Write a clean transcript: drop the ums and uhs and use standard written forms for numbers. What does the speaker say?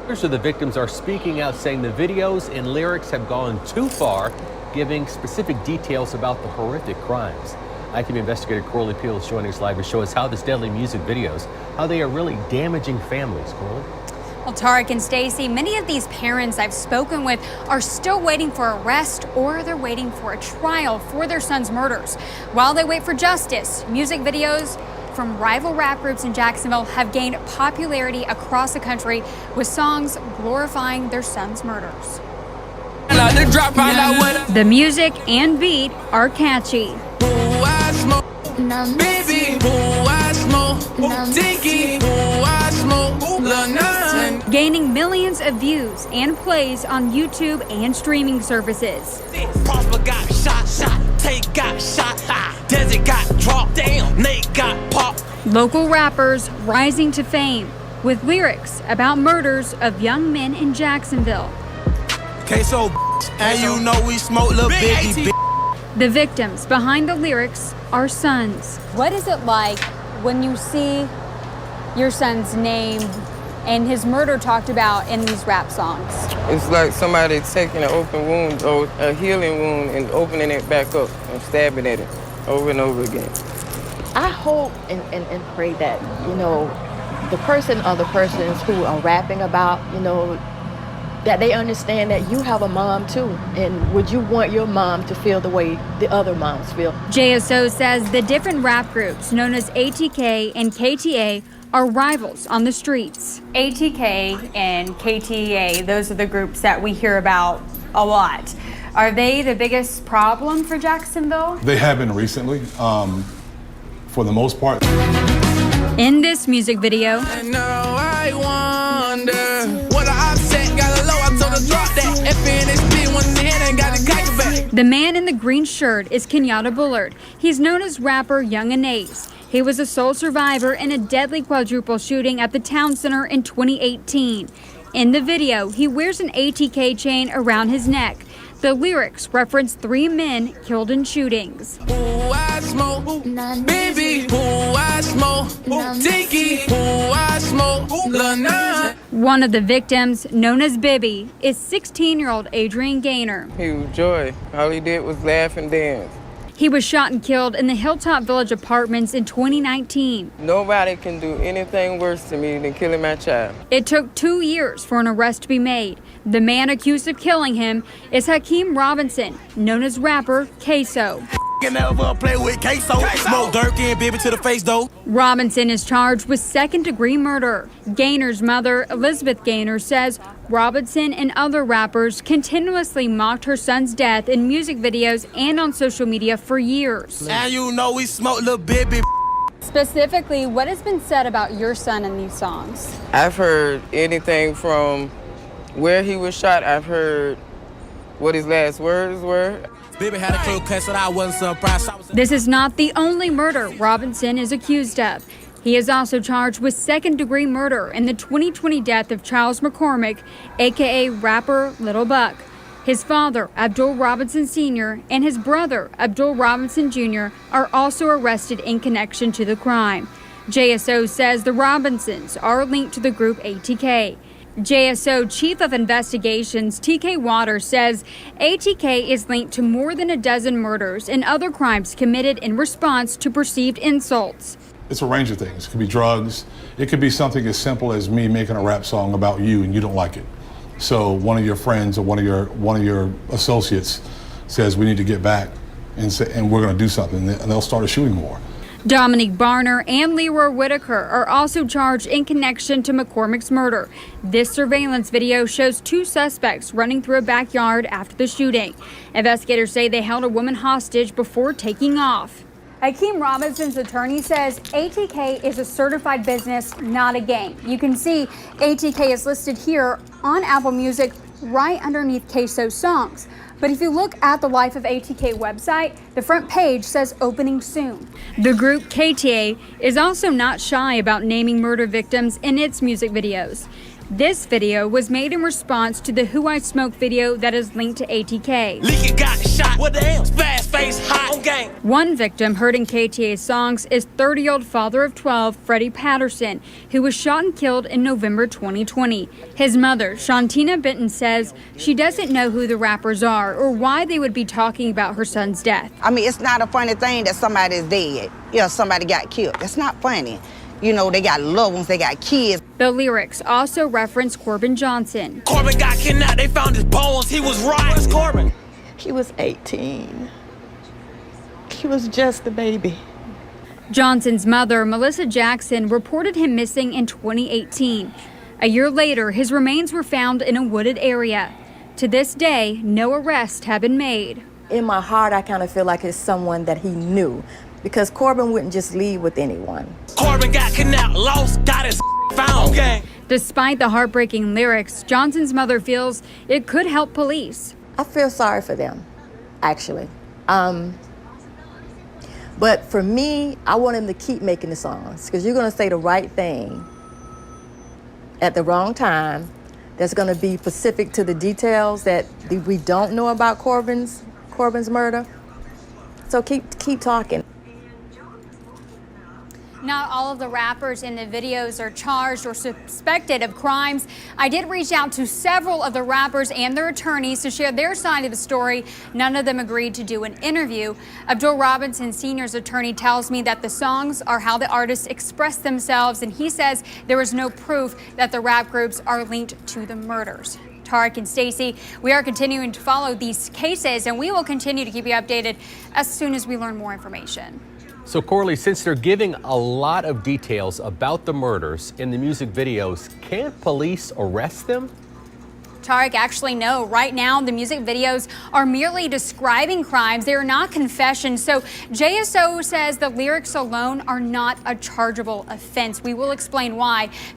Others of the victims are speaking out, saying the videos and lyrics have gone too far, giving specific details about the horrific crimes. ITV investigator Corley Peel is joining us live to show us how this deadly music videos, how they are really damaging families. Corley? Well, Tarek and Stacy, many of these parents I've spoken with are still waiting for arrest, or they're waiting for a trial for their son's murders. While they wait for justice, music videos from rival rap groups in Jacksonville have gained popularity across the country with songs glorifying their son's murders. The music and beat are catchy. Gaining millions of views and plays on YouTube and streaming services. Got shot, Tate got shot, Desert got dropped, damn, Nate got popped. Local rappers rising to fame with lyrics about murders of young men in Jacksonville. Queso, and you know we smoke little biggie. The victims behind the lyrics are sons. What is it like when you see your son's name and his murder talked about in these rap songs? It's like somebody taking an open wound or a healing wound and opening it back up and stabbing at it over and over again. I hope and pray that, the person or the persons who are rapping about, that they understand that you have a mom too. And would you want your mom to feel the way the other moms feel? JSO says the different rap groups known as ATK and KTA are rivals on the streets. ATK and KTA, those are the groups that we hear about a lot. Are they the biggest problem for Jacksonville? They have been recently, for the most part. In this music video, And now I wonder what I said, got a low, I told her drop that. FNXP when the head ain't got the kite back. the man in the green shirt is Kenyatta Bullard. He's known as rapper Young and Ace. He was a sole survivor in a deadly quadruple shooting at the Town Center in 2018. In the video, he wears an ATK chain around his neck. The lyrics reference 3 men killed in shootings. Ooh, I smoke, baby, ooh, I smoke, Dinky, ooh, I smoke, Lana. One of the victims, known as Bibby, is 16-year-old Adrian Gaynor. He was joy. All he did was laugh and dance. He was shot and killed in the Hilltop Village apartments in 2019. Nobody can do anything worse to me than killing my child. It took 2 years for an arrest to be made. The man accused of killing him is Hakeem Robinson, known as rapper Queso. Never play with queso. Smoke Dirk and Bibby to the face though. Robinson is charged with second-degree murder. Gaynor's mother, Elizabeth Gaynor, says Robinson and other rappers continuously mocked her son's death in music videos and on social media for years. And you know we smoke little Bibby. Specifically, what has been said about your son in these songs? I've heard anything from where he was shot. I've heard what his last words were. Bibby had a clear cut, so I wasn't surprised. This is not the only murder Robinson is accused of. He is also charged with second-degree murder in the 2020 death of Charles McCormick, a.k.a. rapper Little Buck. His father, Abdul Robinson Sr., and his brother, Abdul Robinson Jr., are also arrested in connection to the crime. JSO says the Robinsons are linked to the group ATK. JSO Chief of Investigations TK Waters says ATK is linked to more than a dozen murders and other crimes committed in response to perceived insults. It's a range of things. It could be drugs. It could be something as simple as me making a rap song about you and you don't like it. So one of your friends or one of your associates says we need to get back and we're going to do something, and they'll start a shooting war. Dominique Barner and Leroy Whitaker are also charged in connection to McCormick's murder. This surveillance video shows 2 suspects running through a backyard after the shooting. Investigators say they held a woman hostage before taking off. Hakeem Robinson's attorney says ATK is a certified business, not a gang. You can see ATK is listed here on Apple Music right underneath Queso's songs. But if you look at the Life of ATK website, the front page says opening soon. The group KTA is also not shy about naming murder victims in its music videos. This video was made in response to the Who I Smoke video that is linked to ATK. Leaky got shot, what the hell? Fast face hot. gang. One victim heard in KTA's songs is 30-year-old father of 12, Freddie Patterson, who was shot and killed in November 2020. His mother, Shantina Benton, says she doesn't know who the rappers are or why they would be talking about her son's death. I mean, it's not a funny thing that somebody is dead. You know, somebody got killed. It's not funny. You know, they got loved ones, they got kids. The lyrics also reference Corbin Johnson. Corbin got kidnapped, they found his bones, he was right. Where's Corbin? He was 18. He was just a baby. Johnson's mother, Melissa Jackson, reported him missing in 2018. A year later, his remains were found in a wooded area. To this day, no arrests have been made. In my heart, I kind of feel like it's someone that he knew, because Corbin wouldn't just leave with anyone. Corbin got kidnapped, lost, got his found, gang. Despite the heartbreaking lyrics, Johnson's mother feels it could help police. I feel sorry for them, actually. But for me, I want him to keep making the songs, because you're going to say the right thing at the wrong time that's going to be specific to the details that we don't know about Corbin's murder. So keep talking. Not all of the rappers in the videos are charged or suspected of crimes. I did reach out to several of the rappers and their attorneys to share their side of the story. None of them agreed to do an interview. Abdul Robinson Sr.'s attorney tells me that the songs are how the artists express themselves, and he says there is no proof that the rap groups are linked to the murders. Tarek and Stacy, we are continuing to follow these cases, and we will continue to keep you updated as soon as we learn more information. So Corley, since they're giving a lot of details about the murders in the music videos, can't police arrest them? Tarek, actually, no. Right now, the music videos are merely describing crimes. They are not confessions. So JSO says the lyrics alone are not a chargeable offense. We will explain why.